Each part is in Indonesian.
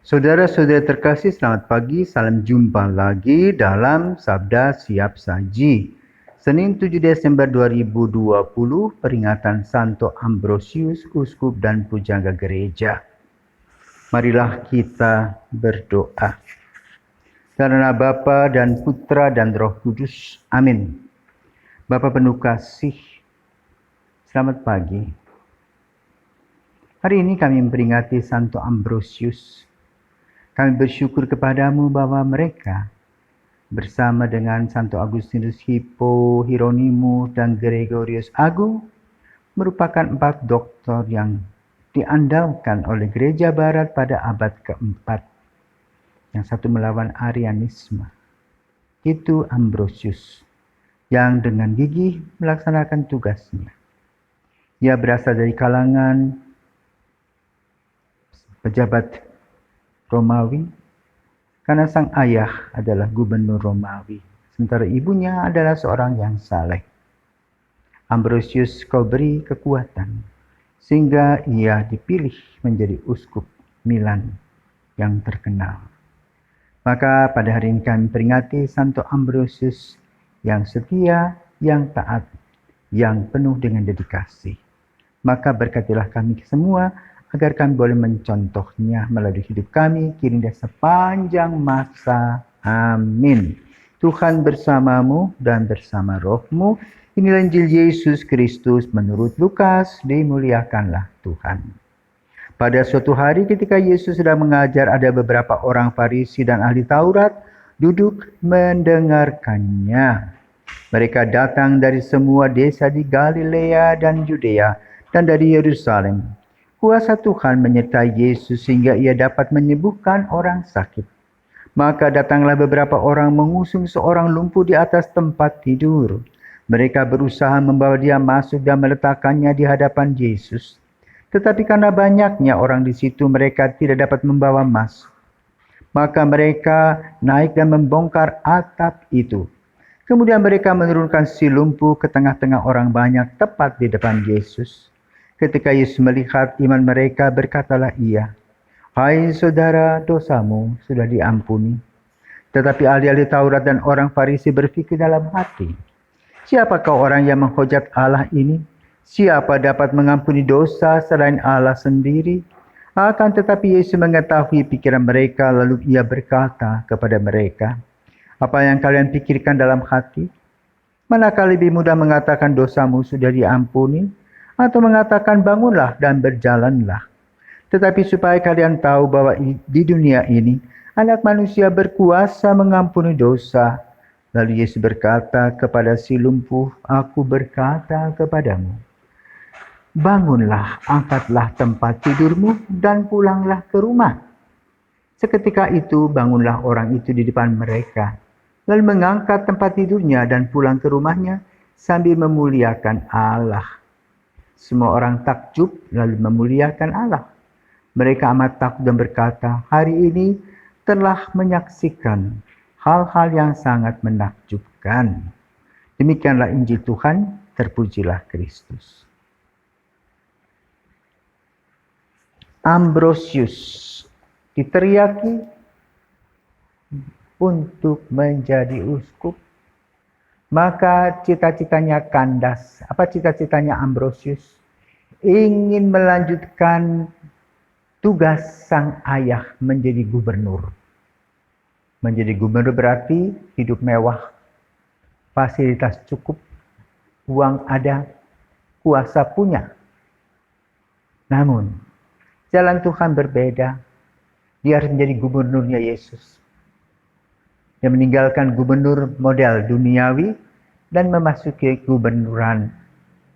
Saudara-saudara terkasih, selamat pagi. Salam jumpa lagi dalam Sabda Siap Saji. Senin 7 Desember 2020, peringatan Santo Ambrosius, Uskup dan Pujangga Gereja. Marilah kita berdoa. Karena Bapa dan Putra dan Roh Kudus. Amin. Bapa penuh kasih, selamat pagi. Hari ini kami memperingati Santo Ambrosius. Kami bersyukur kepadamu bahwa mereka bersama dengan Santo Agustinus Hippo, Hieronymus, dan Gregorius Agung merupakan 4 doktor yang diandalkan oleh Gereja Barat pada abad keempat. Yang satu melawan Arianisme. Itu Ambrosius yang dengan gigih melaksanakan tugasnya. Ia berasal dari kalangan pejabat Romawi, karena sang ayah adalah gubernur Romawi, sementara ibunya adalah seorang yang saleh. Ambrosius kau beri kekuatan, sehingga ia dipilih menjadi uskup Milan yang terkenal. Maka pada hari ini kami peringati Santo Ambrosius yang setia, yang taat, yang penuh dengan dedikasi. Maka berkatilah kami semua, agar kami boleh mencontohnya melalui hidup kami kini dan sepanjang masa. Amin. Tuhan bersamamu dan bersama rohmu. Inilah Injil Yesus Kristus menurut Lukas. Dimuliakanlah Tuhan. Pada suatu hari ketika Yesus sedang mengajar, ada beberapa orang Farisi dan ahli Taurat duduk mendengarkannya. Mereka datang dari semua desa di Galilea dan Yudea dan dari Yerusalem. Kuasa Tuhan menyertai Yesus sehingga ia dapat menyembuhkan orang sakit. Maka datanglah beberapa orang mengusung seorang lumpuh di atas tempat tidur. Mereka berusaha membawa dia masuk dan meletakkannya di hadapan Yesus. Tetapi karena banyaknya orang di situ, mereka tidak dapat membawa masuk. Maka mereka naik dan membongkar atap itu. Kemudian mereka menurunkan si lumpuh ke tengah-tengah orang banyak tepat di depan Yesus. Ketika Yesus melihat iman mereka, berkatalah ia, "Hai saudara, dosamu sudah diampuni." Tetapi ahli-ahli Taurat dan orang Farisi berpikir dalam hati, "Siapakah orang yang menghujat Allah ini? Siapa dapat mengampuni dosa selain Allah sendiri?" Akan tetapi Yesus mengetahui pikiran mereka, lalu ia berkata kepada mereka, "Apa yang kalian pikirkan dalam hati? Manakah lebih mudah mengatakan dosamu sudah diampuni, atau mengatakan bangunlah dan berjalanlah? Tetapi supaya kalian tahu bahwa di dunia ini Anak Manusia berkuasa mengampuni dosa." Lalu Yesus berkata kepada si lumpuh, "Aku berkata kepadamu, bangunlah, angkatlah tempat tidurmu dan pulanglah ke rumah." Seketika itu bangunlah orang itu di depan mereka, lalu mengangkat tempat tidurnya dan pulang ke rumahnya sambil memuliakan Allah. Semua orang takjub lalu memuliakan Allah. Mereka amat takut dan berkata, "Hari ini telah menyaksikan hal-hal yang sangat menakjubkan." Demikianlah Injil Tuhan, terpujilah Kristus. Ambrosius diteriaki untuk menjadi uskup. Maka cita-citanya kandas. Apa cita-citanya Ambrosius? Ingin melanjutkan tugas sang ayah menjadi gubernur. Menjadi gubernur berarti hidup mewah, fasilitas cukup, uang ada, kuasa punya. Namun, jalan Tuhan berbeda. Dia harus menjadi gubernurnya Yesus. Dia meninggalkan gubernur model duniawi dan memasuki gubernuran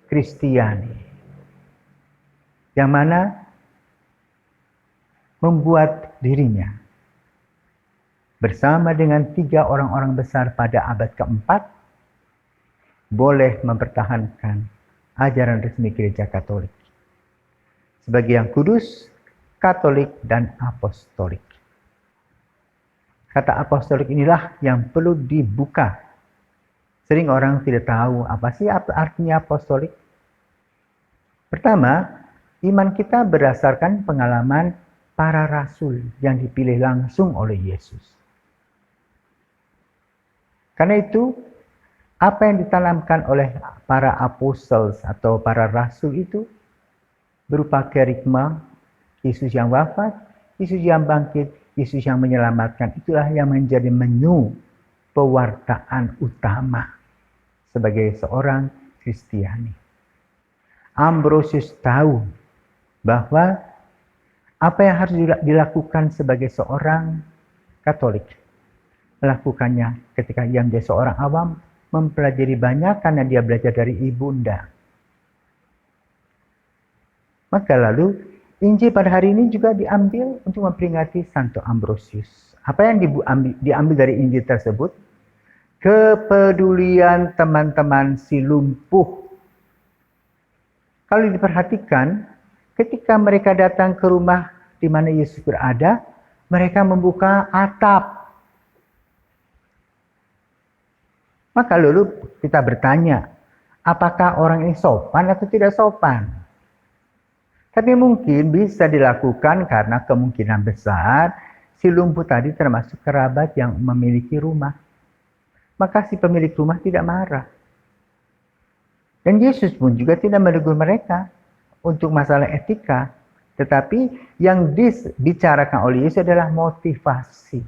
Kristiani, yang mana membuat dirinya bersama dengan 3 orang-orang besar pada abad keempat boleh mempertahankan ajaran resmi Gereja Katolik sebagai yang kudus, Katolik, dan Apostolik. Kata apostolik inilah yang perlu dibuka. Sering orang tidak tahu apa sih artinya apostolik. Pertama, iman kita berdasarkan pengalaman para rasul yang dipilih langsung oleh Yesus. Karena itu, apa yang ditanamkan oleh para apostles atau para rasul itu berupa kerigma, Yesus yang wafat, Yesus yang bangkit, Yesus yang menyelamatkan. Itulah yang menjadi menu pewartaan utama sebagai seorang Kristiani. Ambrosius tahu bahwa apa yang harus dilakukan sebagai seorang Katolik, melakukannya ketika ia menjadi seorang awam, mempelajari banyak karena dia belajar dari ibunda. Maka lalu Injil pada hari ini juga diambil untuk memperingati Santo Ambrosius. Apa yang diambil dari Injil tersebut? Kepedulian teman-teman si lumpuh. Kalau diperhatikan, ketika mereka datang ke rumah di mana Yesus berada, mereka membuka atap. Maka lalu kita bertanya, apakah orang ini sopan atau tidak sopan? Tapi mungkin bisa dilakukan karena kemungkinan besar si lumpuh tadi termasuk kerabat yang memiliki rumah. Maka si pemilik rumah tidak marah. Dan Yesus pun juga tidak menegur mereka untuk masalah etika. Tetapi yang dibicarakan oleh Yesus adalah motivasi.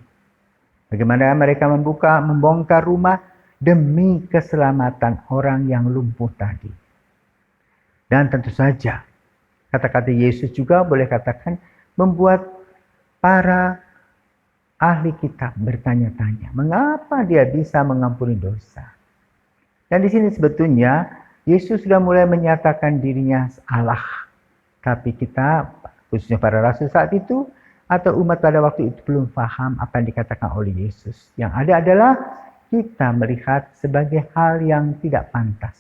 Bagaimana mereka membongkar rumah demi keselamatan orang yang lumpuh tadi. Dan tentu saja, kata-kata Yesus juga boleh katakan membuat para ahli kitab bertanya-tanya, mengapa dia bisa mengampuni dosa? Dan di sini sebetulnya Yesus sudah mulai menyatakan dirinya Allah. Tapi kita, khususnya para rasul saat itu, atau umat pada waktu itu belum paham apa yang dikatakan oleh Yesus. Yang ada adalah kita melihat sebagai hal yang tidak pantas,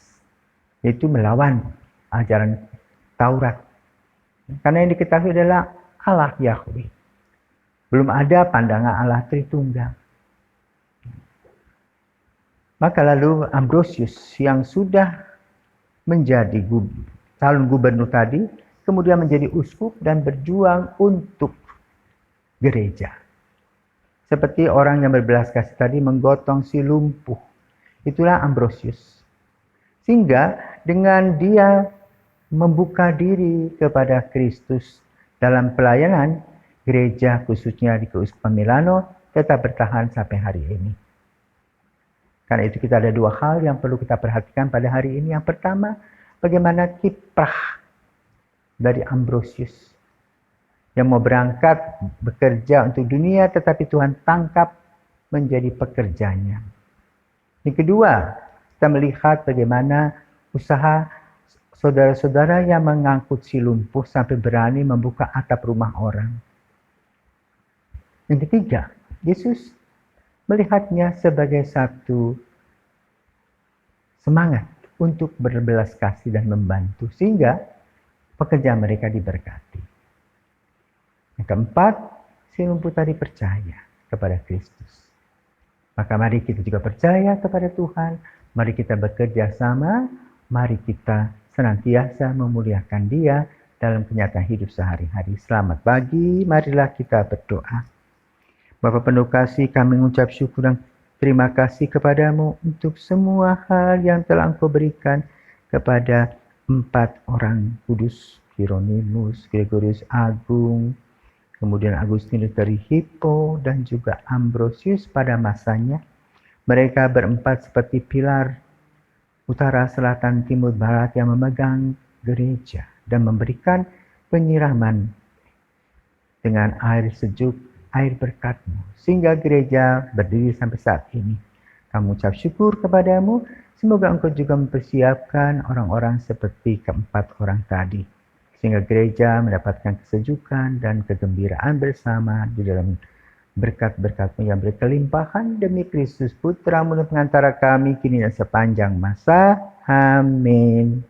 yaitu melawan ajaran Taurat. Karena yang diketahui adalah Allah Yahweh. Belum ada pandangan Allah Tritunggal. Maka lalu Ambrosius yang sudah menjadi calon gubernur tadi, kemudian menjadi uskup dan berjuang untuk gereja. Seperti orang yang berbelas kasih tadi menggotong si lumpuh. Itulah Ambrosius. Sehingga dengan dia membuka diri kepada Kristus dalam pelayanan, gereja khususnya di Keuskupan Milano tetap bertahan sampai hari ini. Karena itu kita ada dua hal yang perlu kita perhatikan pada hari ini. Yang pertama, bagaimana kiprah dari Ambrosius yang mau berangkat bekerja untuk dunia, tetapi Tuhan tangkap menjadi pekerjanya. Yang kedua, kita melihat bagaimana usaha saudara-saudara yang mengangkut si lumpuh sampai berani membuka atap rumah orang. Yang ketiga, Yesus melihatnya sebagai satu semangat untuk berbelas kasih dan membantu, sehingga pekerjaan mereka diberkati. Yang keempat, si lumpuh tadi percaya kepada Kristus. Maka mari kita juga percaya kepada Tuhan, mari kita bekerja sama, mari kita senantiasa memuliakan Dia dalam kenyataan hidup sehari-hari. Selamat pagi, marilah kita berdoa. Bapa penuh kasih, kami mengucap syukur dan terima kasih kepadamu untuk semua hal yang telah Engkau berikan kepada 4 orang kudus, Hieronymus, Gregorius Agung, kemudian Agustinus dari Hippo, dan juga Ambrosius pada masanya. Mereka berempat seperti pilar utara, selatan, timur, barat yang memegang gereja dan memberikan penyiraman dengan air sejuk, air berkat-Mu, sehingga gereja berdiri sampai saat ini. Kami ucap syukur kepadamu, semoga Engkau juga mempersiapkan orang-orang seperti keempat orang tadi, sehingga gereja mendapatkan kesejukan dan kegembiraan bersama di dalam berkat-berkat-Mu yang berkelimpahan, demi Kristus Putra-Mu dan pengantara kami kini dan sepanjang masa. Amin.